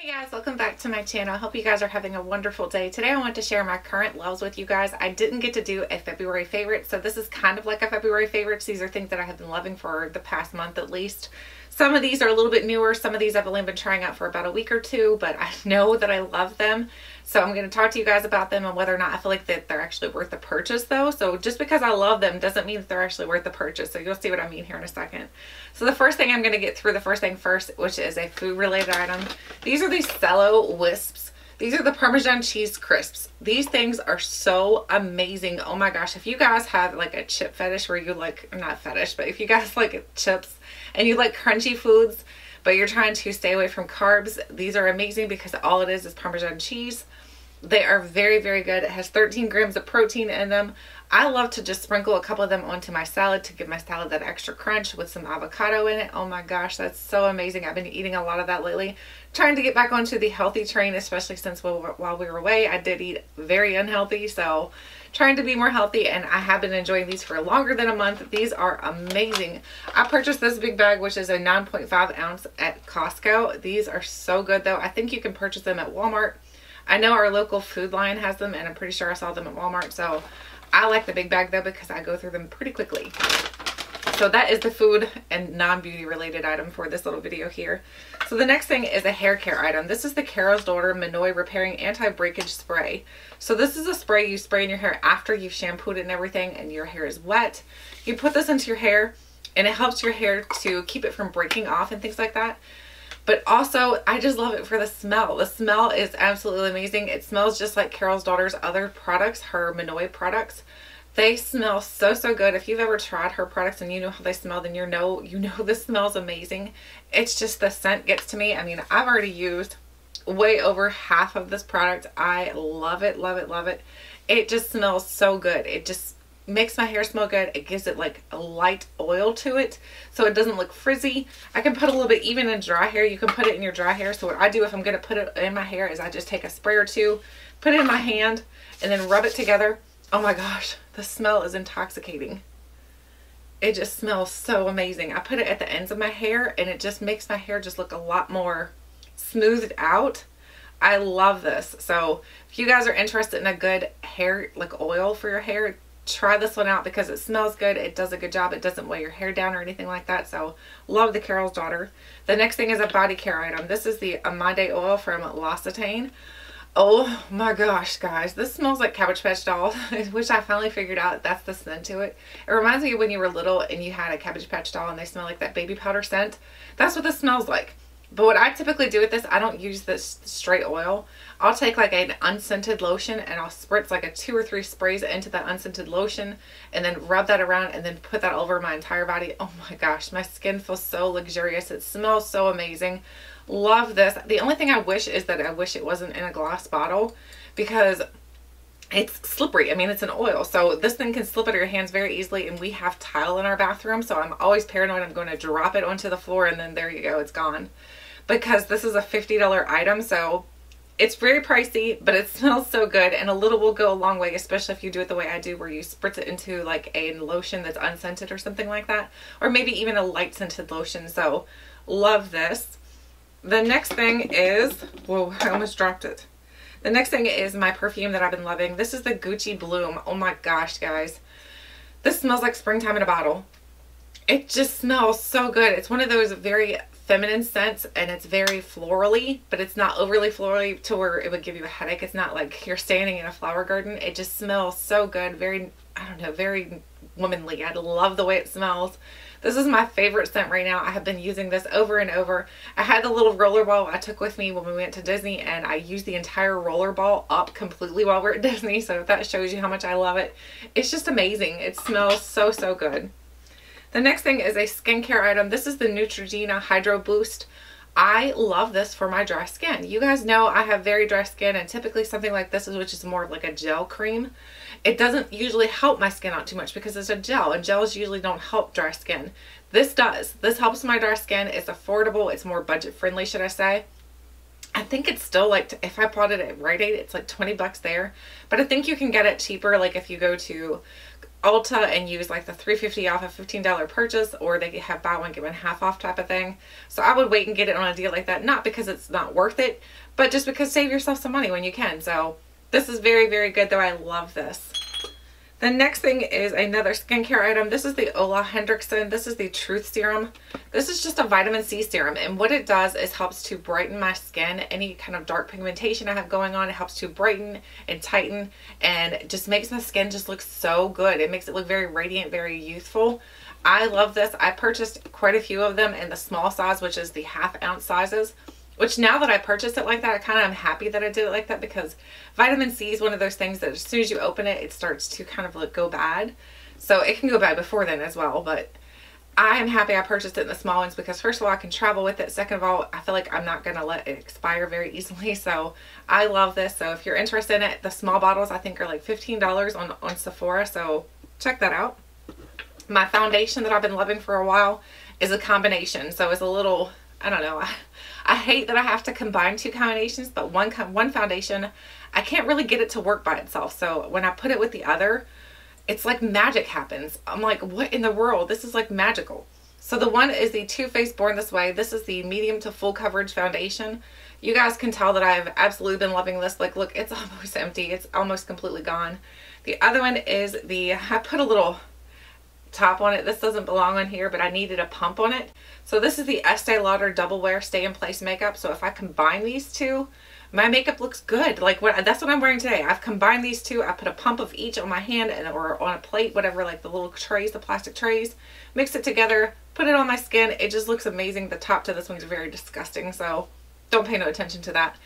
Hey guys, welcome back to my channel. I hope you guys are having a wonderful day. Today I want to share my current loves with you guys. I didn't get to do a February favorite, so this is kind of like a February favorites. These are things that I have been loving for the past month at least. Some of these are a little bit newer. Some of these I've only been trying out for about a week or two, but I know that I love them. So I'm going to talk to you guys about them and whether or not I feel like that they're actually worth the purchase though. So just because I love them doesn't mean that they're actually worth the purchase. So you'll see what I mean here in a second. So the first thing I'm going to get through, the first thing first, which is a food related item. These are these Cello Wisps. These are the Parmesan cheese crisps. These things are so amazing. Oh my gosh. If you guys have like a chip fetish where you like, not fetish, but if you guys like chips and you like crunchy foods, but you're trying to stay away from carbs, these are amazing because all it is Parmesan cheese. They are very, very good. It has 13 grams of protein in them. I love to just sprinkle a couple of them onto my salad to give my salad that extra crunch with some avocado in it. Oh my gosh, that's so amazing. I've been eating a lot of that lately. Trying to get back onto the healthy train, especially since while we were away, I did eat very unhealthy. So trying to be more healthy, and I have been enjoying these for longer than a month. These are amazing. I purchased this big bag, which is a 9.5 ounce at Costco. These are so good though. I think you can purchase them at Walmart. I know our local Food Lion has them, and I'm pretty sure I saw them at Walmart. So I like the big bag though because I go through them pretty quickly. So that is the food and non-beauty related item for this little video here. So the next thing is a hair care item. This is the Carol's Daughter Minoy Repairing Anti-Breakage Spray. So this is a spray you spray in your hair after you've shampooed it and everything and your hair is wet. You put this into your hair and it helps your hair to keep it from breaking off and things like that. But also, I just love it for the smell. The smell is absolutely amazing. It smells just like Carol's Daughter's other products, her Minoy products. They smell so, so good. If you've ever tried her products and you know how they smell, then you know this smells amazing. It's just the scent gets to me. I mean, I've already used way over half of this product. I love it, love it, love it. It just smells so good. It just makes my hair smell good. It gives it like a light oil to it so it doesn't look frizzy. I can put a little bit even in dry hair. You can put it in your dry hair. So what I do if I'm going to put it in my hair is I just take a spray or two, put it in my hand, and then rub it together. Oh my gosh, the smell is intoxicating. It just smells so amazing. I put it at the ends of my hair and it just makes my hair just look a lot more smoothed out. I love this. So if you guys are interested in a good hair like oil for your hair, try this one out because it smells good. It does a good job. It doesn't weigh your hair down or anything like that. So love the Carol's Daughter. The next thing is a body care item. This is the Amande oil from L'Occitane. Oh my gosh, guys, this smells like Cabbage Patch Doll, which I finally figured out that's the scent to it. It reminds me of when you were little and you had a Cabbage Patch Doll and they smell like that baby powder scent. That's what this smells like. But what I typically do with this, I don't use this straight oil. I'll take like an unscented lotion and I'll spritz like a 2 or 3 sprays into that unscented lotion and then rub that around and then put that over my entire body. Oh my gosh, my skin feels so luxurious. It smells so amazing. Love this. The only thing I wish is that I wish it wasn't in a glass bottle because it's slippery. I mean, it's an oil, so this thing can slip out of your hands very easily, and we have tile in our bathroom, so I'm always paranoid I'm going to drop it onto the floor and then there you go, it's gone. Because this is a $50 item, so it's very pricey, but it smells so good, and a little will go a long way, especially if you do it the way I do, where you spritz it into like a lotion that's unscented or something like that, or maybe even a light scented lotion. So love this. The next thing is, whoa, I almost dropped it. The next thing is my perfume that I've been loving. This is the Gucci Bloom. Oh my gosh, guys. This smells like springtime in a bottle. It just smells so good. It's one of those very feminine scents, and it's very florally, but it's not overly florally to where it would give you a headache. It's not like you're standing in a flower garden. It just smells so good. Very, I don't know, very womanly. I love the way it smells. This is my favorite scent right now. I have been using this over and over. I had the little roller ball I took with me when we went to Disney, and I used the entire roller ball up completely while we're at Disney. So if that shows you how much I love it. It's just amazing. It smells so, so good. The next thing is a skincare item. This is the Neutrogena Hydro Boost. I love this for my dry skin. You guys know I have very dry skin, and typically something like this, which is more of like a gel cream, it doesn't usually help my skin out too much because it's a gel, and gels usually don't help dry skin. This does. This helps my dry skin. It's affordable. It's more budget friendly, should I say. I think it's still like, if I bought it at Rite Aid, it's like 20 bucks there. But I think you can get it cheaper, like if you go to Ulta and use like the $3.50 off a $15 purchase, or they have buy one get one half off type of thing. So I would wait and get it on a deal like that, not because it's not worth it, but just because save yourself some money when you can. So this is very, very good though. I love this. The next thing is another skincare item. This is the Ola Hendrickson. This is the Truth Serum. This is just a vitamin C serum, and what it does is helps to brighten my skin. Any kind of dark pigmentation I have going on, it helps to brighten and tighten, and just makes my skin just look so good. It makes it look very radiant, very youthful. I love this. I purchased quite a few of them in the small size, which is the half-ounce sizes. Which now that I purchased it like that, I kind of am happy that I did it like that, because vitamin C is one of those things that as soon as you open it, it starts to kind of like go bad. So it can go bad before then as well, but I am happy I purchased it in the small ones because first of all, I can travel with it. Second of all, I feel like I'm not going to let it expire very easily. So I love this. So if you're interested in it, the small bottles I think are like $15 on Sephora. So check that out. My foundation that I've been loving for a while is a combination. So it's a little, I don't know. I hate that I have to combine two combinations, but one foundation, I can't really get it to work by itself. So when I put it with the other, it's like magic happens. I'm like, what in the world? This is like magical. So the one is the Too Faced Born This Way. This is the medium to full coverage foundation. You guys can tell that I've absolutely been loving this. Like, look, it's almost empty. It's almost completely gone. The other one is I put a little top on it. This doesn't belong on here, but I needed a pump on it. So this is the Estee Lauder Double Wear Stay in Place makeup. So if I combine these two, my makeup looks good. Like that's what I'm wearing today. I've combined these two. I put a pump of each on my hand or on a plate, whatever, like the little trays, the plastic trays, mix it together, put it on my skin. It just looks amazing. The top to this one's very disgusting, so don't pay no attention to that.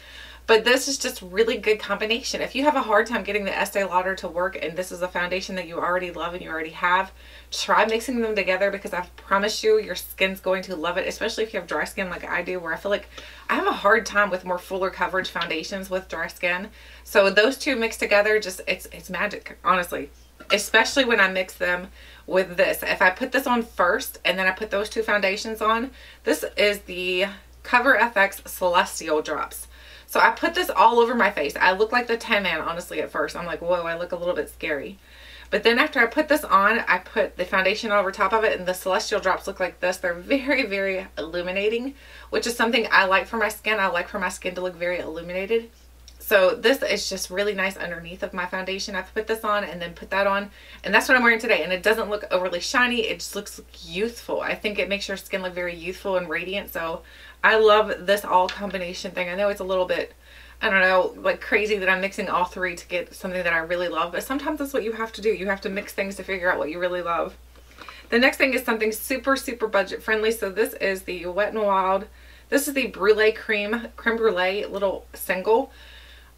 But this is just really good combination. If you have a hard time getting the Estee Lauder to work and this is a foundation that you already love and you already have, try mixing them together, because I promise you your skin's going to love it, especially if you have dry skin like I do, where I feel like I have a hard time with more fuller coverage foundations with dry skin. So those two mixed together, just it's magic, honestly. Especially when I mix them with this. If I put this on first and then I put those two foundations on, this is the Cover FX Celestial Drops. So I put this all over my face. I look like the Tin Man, honestly, at first. I'm like, whoa, I look a little bit scary. But then after I put this on, I put the foundation over top of it, and the Celestial Drops look like this. They're very, very illuminating, which is something I like for my skin. I like for my skin to look very illuminated. So this is just really nice underneath of my foundation. I've put this on and then put that on, and that's what I'm wearing today. And it doesn't look overly shiny. It just looks youthful. I think it makes your skin look very youthful and radiant. So I love this all combination thing. I know it's a little bit, I don't know, like crazy that I'm mixing all three to get something that I really love, but sometimes that's what you have to do. You have to mix things to figure out what you really love. The next thing is something super, super budget friendly. So this is the Wet n Wild. This is the Brulee Creme Brulee little single.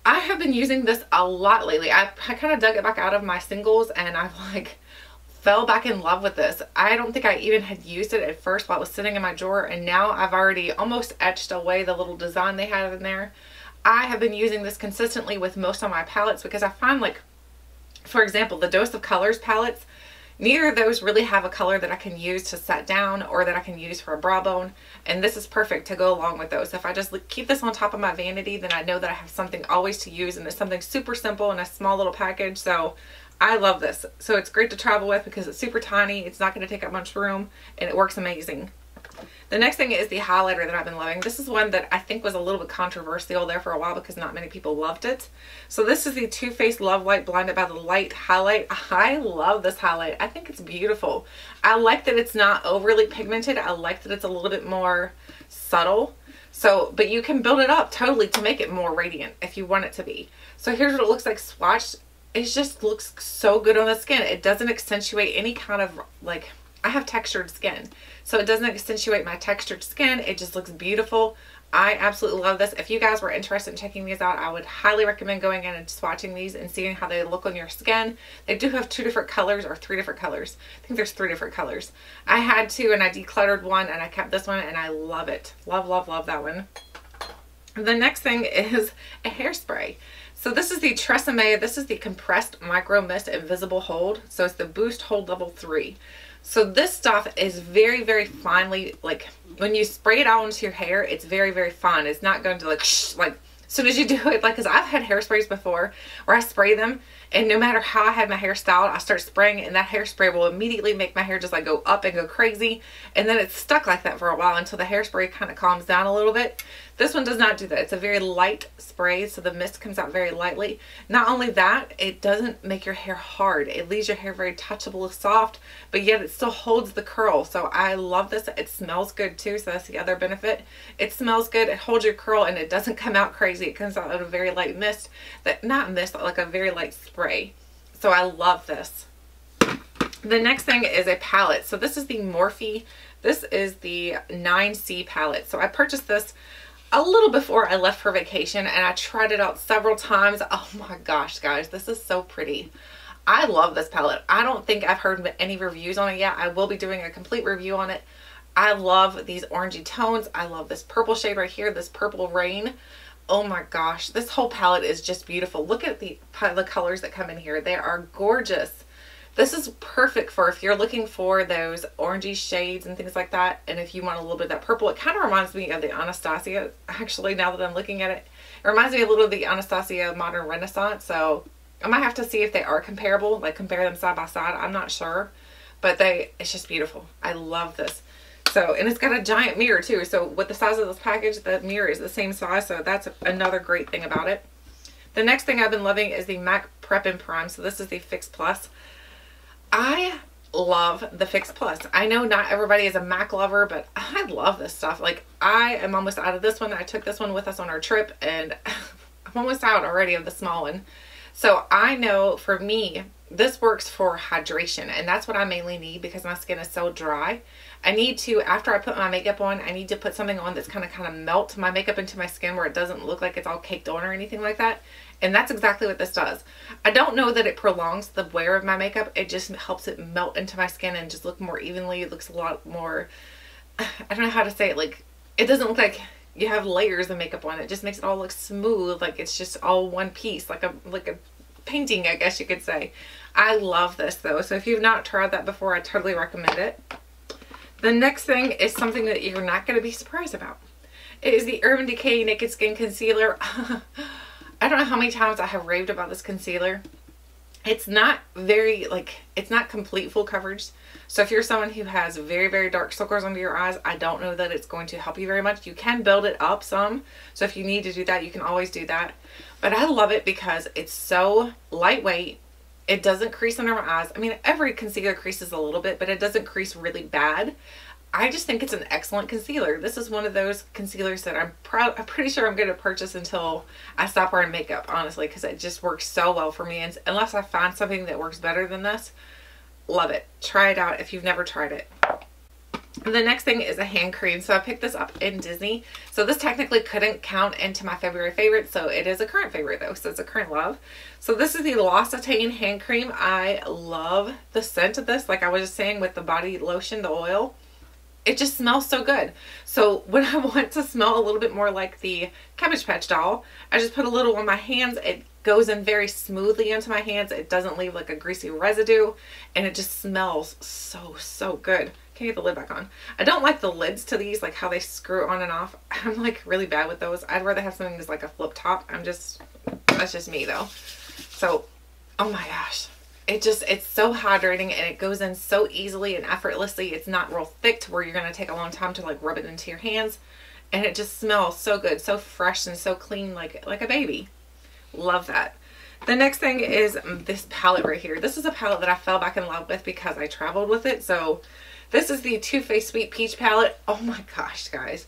I have been using this a lot lately. I kind of dug it back out of my singles, and I've like fell back in love with this. I don't think I even had used it at first while it was sitting in my drawer, and now I've already almost etched away the little design they have in there. I have been using this consistently with most of my palettes, because I find, like, for example, the Dose of Colors palettes, neither of those really have a color that I can use to set down or that I can use for a brow bone, and this is perfect to go along with those. If I just keep this on top of my vanity, then I know that I have something always to use, and it's something super simple in a small little package. So I love this. So it's great to travel with because it's super tiny, it's not going to take up much room, and it works amazing. The next thing is the highlighter that I've been loving. This is one that I think was a little bit controversial there for a while because not many people loved it. So this is the Too Faced Love Light Blinded by the Light highlight. I love this highlight. I think it's beautiful. I like that it's not overly pigmented. I like that it's a little bit more subtle. So, but you can build it up totally to make it more radiant if you want it to be. So here's what it looks like swatched. It just looks so good on the skin. It doesn't accentuate any kind of, like, I have textured skin, so it doesn't accentuate my textured skin. It just looks beautiful. I absolutely love this. If you guys were interested in checking these out, I would highly recommend going in and swatching these and seeing how they look on your skin. They do have 2 different colors or 3 different colors. I think there's 3 different colors. I had 2 and I decluttered one, and I kept this one, and I love it. Love, love, love that one. The next thing is a hairspray. So this is the Tresemme. This is the Compressed Micro Mist Invisible Hold. So it's the Boost Hold Level 3. So this stuff is very, very finely, like when you spray it out onto your hair, it's very, very fine. It's not going to like As soon as you do it, like, because I've had hairsprays before where I spray them, and no matter how I have my hair styled, I start spraying, and that hairspray will immediately make my hair just like go up and go crazy, and then it's stuck like that for a while until the hairspray kind of calms down a little bit. This one does not do that. It's a very light spray, so the mist comes out very lightly. Not only that, it doesn't make your hair hard. It leaves your hair very touchable, soft, but yet it still holds the curl. So I love this. It smells good too, so that's the other benefit. It smells good, it holds your curl, and it doesn't come out crazy. It comes out in a very light mist, not mist, like a very light spray. So I love this. The next thing is a palette. So this is the Morphe. This is the 9C palette. So I purchased this a little before I left for vacation, and I tried it out several times. Oh my gosh, guys, this is so pretty. I love this palette. I don't think I've heard any reviews on it yet. I will be doing a complete review on it. I love these orangey tones. I love this purple shade right here, this Purple Rain. Oh my gosh, this whole palette is just beautiful. Look at the colors that come in here. They are gorgeous. This is perfect for if you're looking for those orangey shades and things like that, and if you want a little bit of that purple. It kind of reminds me of the Anastasia, actually, now that I'm looking at it. It reminds me a little of the Anastasia Modern Renaissance, so I might have to see if they are comparable, like compare them side by side. I'm not sure, but it's just beautiful. I love this. So, and it's got a giant mirror too, so with the size of this package, the mirror is the same size, so that's another great thing about it. The next thing I've been loving is the MAC Prep and Prime. So this is the Fix Plus. I love the Fix Plus. I know not everybody is a MAC lover, but I love this stuff. Like, I am almost out of this one. I took this one with us on our trip, and I'm almost out already of the small one. So I know for me, this works for hydration, and that's what I mainly need because my skin is so dry. I need to, after I put my makeup on, I need to put something on that's kind of melt my makeup into my skin where it doesn't look like it's all caked on or anything like that. And that's exactly what this does. I don't know that it prolongs the wear of my makeup. It just helps it melt into my skin and just look more evenly. It looks a lot more, I don't know how to say it. Like, it doesn't look like you have layers of makeup on. It just makes it all look smooth. Like it's just all one piece, like a painting, I guess you could say. I love this though. So if you've not tried that before, I totally recommend it. The next thing is something that you're not going to be surprised about. It is the Urban Decay Naked Skin Concealer. I don't know how many times I have raved about this concealer. It's not very, it's not complete full coverage. So if you're someone who has very, very dark circles under your eyes, I don't know that it's going to help you very much. You can build it up some. So if you need to do that, you can always do that. But I love it because it's so lightweight. It doesn't crease under my eyes. I mean, every concealer creases a little bit, but it doesn't crease really bad. I just think it's an excellent concealer. This is one of those concealers that I'm pretty sure I'm going to purchase until I stop wearing makeup, honestly, because it just works so well for me. And unless I find something that works better than this, love it. Try it out if you've never tried it. And the next thing is a hand cream. So I picked this up in Disney. So this technically couldn't count into my February favorite. So it is a current favorite though. So it's a current love. So this is the L'Occitane hand cream. I love the scent of this. Like I was just saying with the body lotion, the oil. It just smells so good. So when I want to smell a little bit more like the Cabbage Patch doll, I just put a little on my hands. It goes in very smoothly into my hands. It doesn't leave like a greasy residue, and it just smells so, so good. Can't get the lid back on. I don't like the lids to these, like how they screw on and off. I'm like really bad with those. I'd rather have something that's like a flip top. That's just me though. So, oh my gosh. It's so hydrating, and it goes in so easily and effortlessly. It's not real thick to where you're going to take a long time to like rub it into your hands, and it just smells so good, so fresh and so clean, like a baby. Love that. The next thing is this palette right here. This is a palette that I fell back in love with because I traveled with it. So this is the Too Faced Sweet Peach palette. Oh my gosh, guys.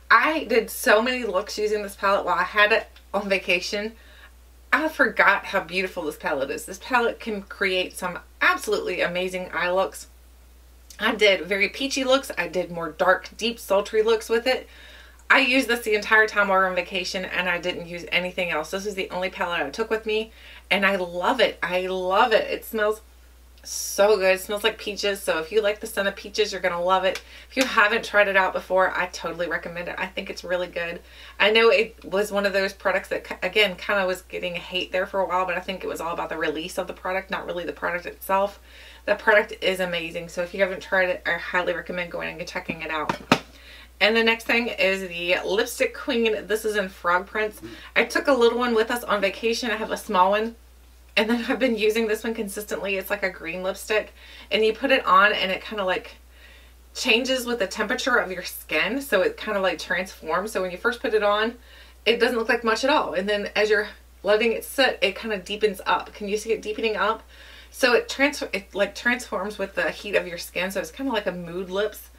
I did so many looks using this palette while I had it on vacation. I forgot how beautiful this palette is. This palette can create some absolutely amazing eye looks. I did very peachy looks. I did more dark, deep, sultry looks with it. I used this the entire time while we were on vacation, and I didn't use anything else. This is the only palette I took with me, and I love it. I love it. It smells so good. It smells like peaches. So if you like the scent of peaches, you're going to love it. If you haven't tried it out before, I totally recommend it. I think it's really good. I know it was one of those products that, again, kind of was getting hate there for a while, but I think it was all about the release of the product, not really the product itself. The product is amazing. So if you haven't tried it, I highly recommend going and checking it out. And the next thing is the Lipstick Queen. This is in frog prints. I took a little one with us on vacation. I have a small one. And then I've been using this one consistently. It's like a green lipstick. And you put it on and it kind of like changes with the temperature of your skin. So it kind of like transforms. So when you first put it on, it doesn't look like much at all. And then as you're letting it sit, it kind of deepens up. Can you see it deepening up? So it transforms with the heat of your skin. So it's kind of like a mood lips.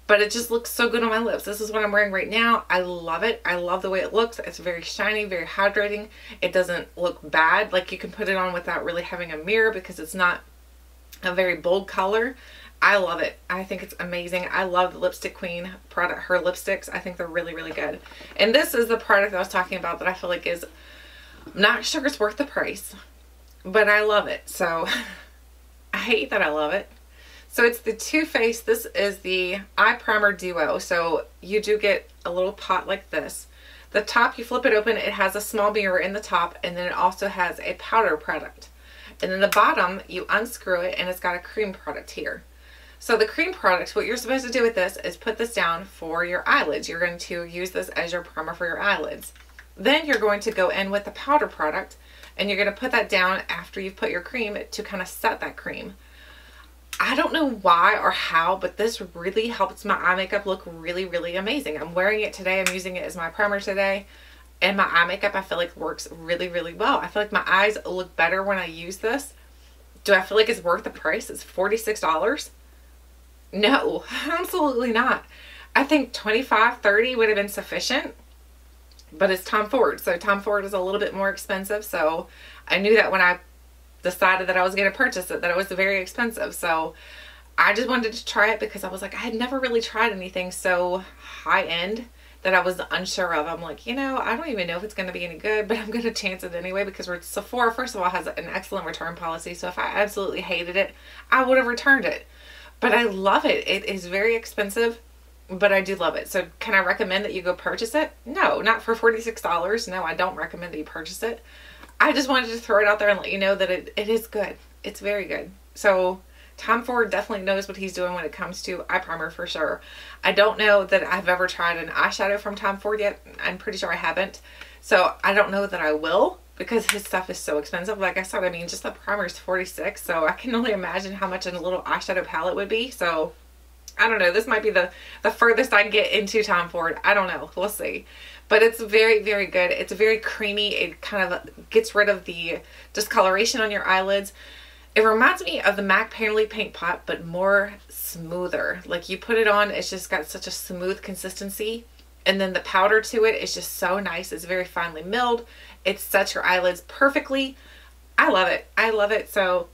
But it just looks so good on my lips. This is what I'm wearing right now. I love it. I love the way it looks. It's very shiny, very hydrating. It doesn't look bad. Like you can put it on without really having a mirror because it's not a very bold color. I love it. I think it's amazing. I love the Lipstick Queen product, her lipsticks. I think they're really, really good. And this is the product that I was talking about that I feel like is, I'm not sure it's worth the price, but I love it. So I hate that I love it. So it's the Too Faced. This is the Eye Primer Duo. So you do get a little pot like this. The top, you flip it open, it has a small mirror in the top, and then it also has a powder product. And then the bottom, you unscrew it, and it's got a cream product here. So the cream product, what you're supposed to do with this is put this down for your eyelids. You're going to use this as your primer for your eyelids. Then you're going to go in with the powder product, and you're going to put that down after you've put your cream to kind of set that cream. I don't know why or how, but this really helps my eye makeup look really, really amazing. I'm wearing it today. I'm using it as my primer today. And my eye makeup, I feel like works really, really well. I feel like my eyes look better when I use this. Do I feel like it's worth the price? It's $46. No, absolutely not. I think $25, $30 would have been sufficient. But it's Tom Ford. So Tom Ford is a little bit more expensive. So I knew that when I decided that I was going to purchase it, that it was very expensive. So I just wanted to try it because I was like, I had never really tried anything so high end that I was unsure of. I'm like, you know, I don't even know if it's going to be any good, but I'm going to chance it anyway because Sephora, first of all, has an excellent return policy. So if I absolutely hated it, I would have returned it. But I love it. It is very expensive, but I do love it. So can I recommend that you go purchase it? No, not for $46. No, I don't recommend that you purchase it. I just wanted to throw it out there and let you know that it is good. It's very good. So Tom Ford definitely knows what he's doing when it comes to eye primer for sure. I don't know that I've ever tried an eyeshadow from Tom Ford yet. I'm pretty sure I haven't. So I don't know that I will because his stuff is so expensive. Like I said, I mean, just the primer is $46. So I can only imagine how much a little eyeshadow palette would be. So I don't know. This might be the furthest I get into Tom Ford. I don't know. We'll see. But it's very, very good. It's very creamy. It kind of gets rid of the discoloration on your eyelids. It reminds me of the MAC Painterly Paint Pot, but more smoother. Like you put it on, it's just got such a smooth consistency. And then the powder to it is just so nice. It's very finely milled. It sets your eyelids perfectly. I love it. I love it. So,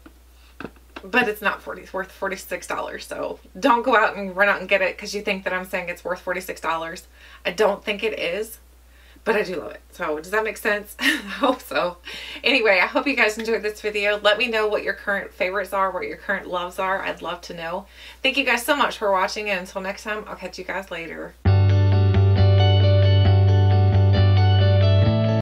but it's not worth $46. So don't go out and run out and get it because you think that I'm saying it's worth $46. I don't think it is, but I do love it. So does that make sense? I hope so. Anyway, I hope you guys enjoyed this video. Let me know what your current favorites are, what your current loves are. I'd love to know. Thank you guys so much for watching, and until next time, I'll catch you guys later.